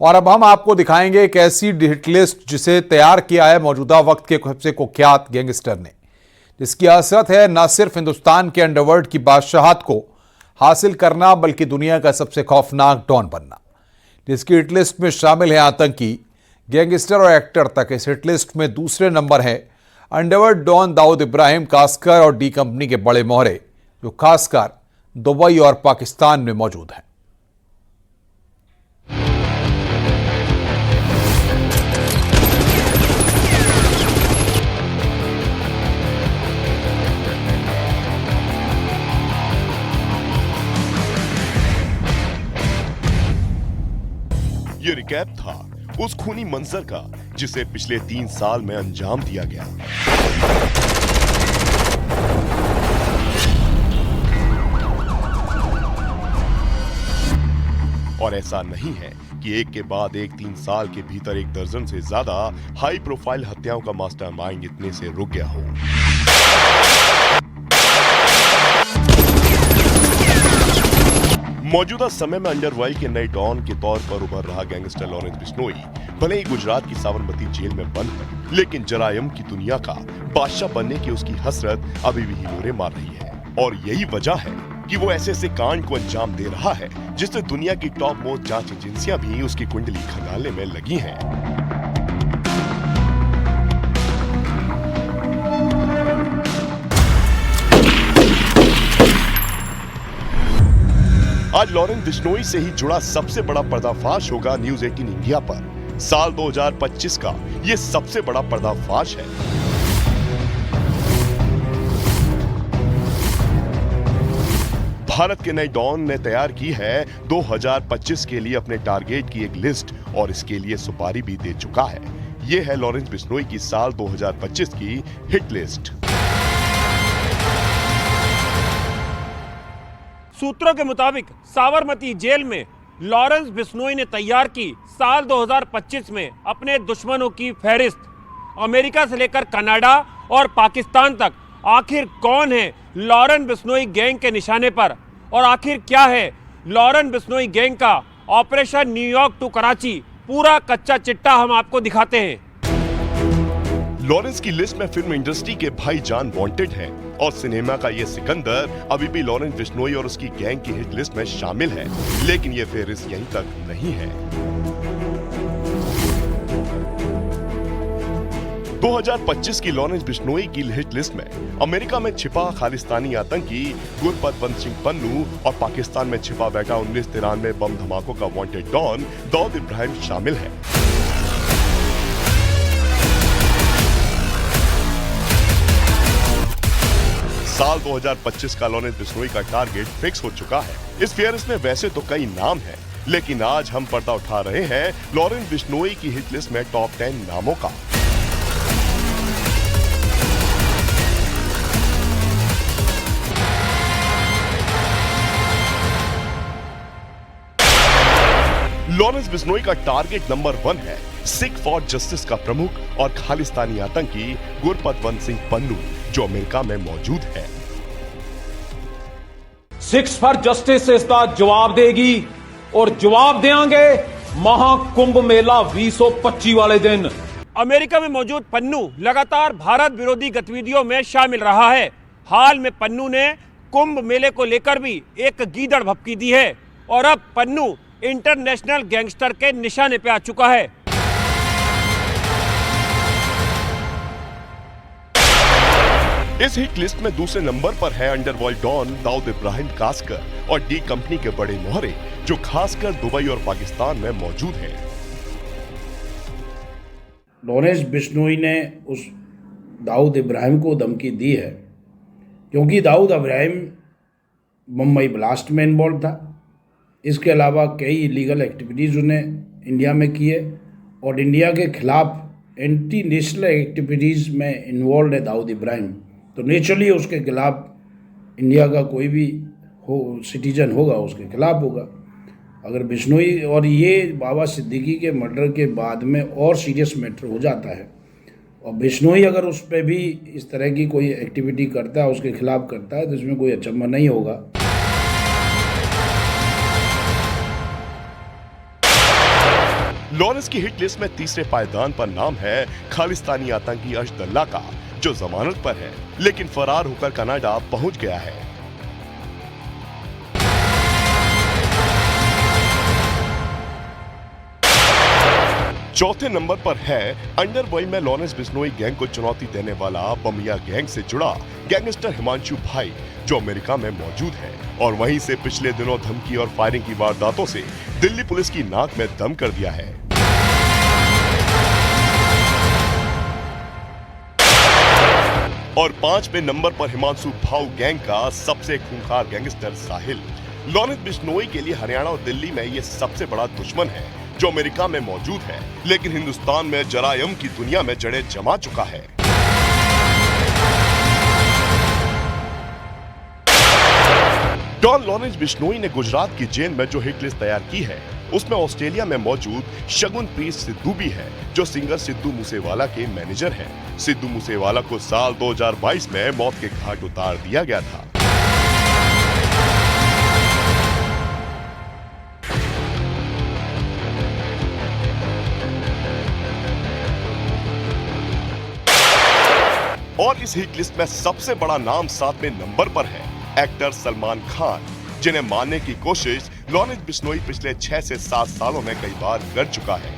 और अब हम आपको दिखाएंगे एक ऐसी हिट लिस्ट जिसे तैयार किया है मौजूदा वक्त के सबसे कुख्यात गैंगस्टर ने, जिसकी हसरत है न सिर्फ हिंदुस्तान के अंडरवर्ल्ड की बादशाहत को हासिल करना बल्कि दुनिया का सबसे खौफनाक डॉन बनना। जिसकी हिट लिस्ट में शामिल है आतंकी, गैंगस्टर और एक्टर तक। इस हिट लिस्ट में दूसरे नंबर है अंडरवर्ल्ड डॉन दाऊद इब्राहिम कास्कर और डी कंपनी के बड़े मोहरे, जो खासकर दुबई और पाकिस्तान में मौजूद हैं। ये रिकैप था उस खूनी मंजर का जिसे पिछले 3 साल में अंजाम दिया गया। और ऐसा नहीं है कि एक के बाद एक 3 साल के भीतर एक दर्जन से ज्यादा हाई प्रोफाइल हत्याओं का मास्टरमाइंड इतने से रुक गया हो। मौजूदा समय में अंडरवर्ल्ड के नए डॉन के तौर पर उभर रहा गैंगस्टर लॉरेंस बिश्नोई भले ही गुजरात की साबरमती जेल में बंद है, लेकिन जरायम की दुनिया का बादशाह बनने की उसकी हसरत अभी भी हिलोरे मार रही है। और यही वजह है कि वो ऐसे ऐसे कांड को अंजाम दे रहा है जिससे दुनिया की टॉप मोस्ट जांच एजेंसियां भी उसकी कुंडली खंगालने में लगी हैं। आज लॉरेंस बिश्नोई से ही जुड़ा सबसे बड़ा पर्दाफाश होगा न्यूज 18 इंडिया पर। साल 2025 का ये सबसे बड़ा पर्दाफाश है। भारत के नए डॉन ने तैयार की है 2025 के लिए अपने टारगेट की एक लिस्ट और इसके लिए सुपारी भी दे चुका है। ये है लॉरेंस बिश्नोई की साल 2025 की हिट लिस्ट। सूत्रों के मुताबिक साबरमती जेल में लॉरेंस बिश्नोई ने तैयार की साल 2025 में अपने दुश्मनों की फहरिस्त। अमेरिका से लेकर कनाडा और पाकिस्तान तक आखिर कौन है लॉरेंस बिश्नोई गैंग के निशाने पर, और आखिर क्या है लॉरेंस बिश्नोई गैंग का ऑपरेशन न्यूयॉर्क टू कराची। पूरा कच्चा चिट्टा हम आपको दिखाते हैं। लॉरेंस की लिस्ट में फिल्म इंडस्ट्री के भाईजान वांटेड हैं और सिनेमा का ये सिकंदर अभी भी लॉरेंस बिश्नोई और उसकी गैंग की हिट लिस्ट में शामिल है। लेकिन ये फेहरिस्त यहीं तक नहीं है। 2025 की लॉरेंस बिश्नोई की हिट लिस्ट में अमेरिका में छिपा खालिस्तानी आतंकी गुरपतवंत सिंह पन्नू और पाकिस्तान में छिपा बैठा 1993 बम धमाकों का वांटेड डॉन दाऊद इब्राहिम शामिल है। साल 2025 का लॉरेंस बिश्नोई का टारगेट फिक्स हो चुका है। इस फेहरिस्त में वैसे तो कई नाम हैं, लेकिन आज हम पर्दा उठा रहे हैं लॉरेंस बिश्नोई की हिट लिस्ट में टॉप 10 नामों का। लॉरेंस बिश्नोई का टारगेट नंबर 1 है सिख फॉर जस्टिस का प्रमुख और खालिस्तानी आतंकी गुरपतवंत सिंह पन्नू, जो अमेरिका में मौजूद है। सिक्स फॉर जस्टिस इसका जवाब देगी और जवाब देंगे महाकुंभ मेला 2025 वाले दिन। अमेरिका में मौजूद पन्नू लगातार भारत विरोधी गतिविधियों में शामिल रहा है। हाल में पन्नू ने कुंभ मेले को लेकर भी एक गीदड़ भभकी दी है और अब पन्नू इंटरनेशनल गैंगस्टर के निशाने पे आ चुका है। इस हिट लिस्ट में दूसरे नंबर पर है अंडरवर्ल्ड डॉन दाऊद इब्राहिम कास्कर और डी कंपनी के बड़े मोहरे, जो खासकर दुबई और पाकिस्तान में मौजूद हैं। लॉरेंस बिश्नोई ने उस दाऊद इब्राहिम को धमकी दी है क्योंकि दाऊद इब्राहिम मुंबई ब्लास्ट में इन्वॉल्व था। इसके अलावा कई इलीगल एक्टिविटीज़ उन्हें इंडिया में किए और इंडिया के खिलाफ एंटी नेशनल एक्टिविटीज़ में इन्वॉल्व है दाऊद इब्राहिम। तो नेचुरली उसके खिलाफ इंडिया का कोई भी सिटीजन होगा उसके खिलाफ होगा। अगर बिश्नोई और ये बाबा सिद्दीकी के मर्डर के बाद में और सीरियस मैटर हो जाता है और बिश्नोई अगर उस पर भी इस तरह की कोई एक्टिविटी करता है, उसके खिलाफ करता है, तो इसमें कोई अचंभा नहीं होगा। लॉरेंस की हिट लिस्ट में तीसरे पायदान पर नाम है खालिस्तानी आतंकी अशदुल्ला का, जो जमानत पर है लेकिन फरार होकर कनाडा पहुंच गया है। चौथे नंबर पर है अंडरवर्ल्ड में लॉरेंस बिश्नोई गैंग को चुनौती देने वाला बमिया गैंग से जुड़ा गैंगस्टर हिमांशु भाई, जो अमेरिका में मौजूद है और वहीं से पिछले दिनों धमकी और फायरिंग की वारदातों से दिल्ली पुलिस की नाक में दम कर दिया है। और 5वें नंबर पर हिमांशु भाऊ गैंग का सबसे खूंखार गैंगस्टर साहिल। लॉरेंस बिश्नोई के लिए हरियाणा और दिल्ली में ये सबसे बड़ा दुश्मन है, जो अमेरिका में मौजूद है लेकिन हिंदुस्तान में जरायम की दुनिया में जड़ें जमा चुका है। डॉन लॉरेंस बिश्नोई ने गुजरात की जेल में जो हिट लिस्ट तैयार की है, उसमें ऑस्ट्रेलिया में मौजूद शगुनप्रीत सिद्धू भी है, जो सिंगर सिद्धू मूसेवाला के मैनेजर हैं। सिद्धू मूसेवाला को साल 2022 में मौत के घाट उतार दिया गया था। और इस हिट लिस्ट में सबसे बड़ा नाम 7वें नंबर पर है एक्टर सलमान खान, जिन्हें मारने की कोशिश लॉरेंस बिश्नोई पिछले 6 से 7 सालों में कई बार कर चुका है।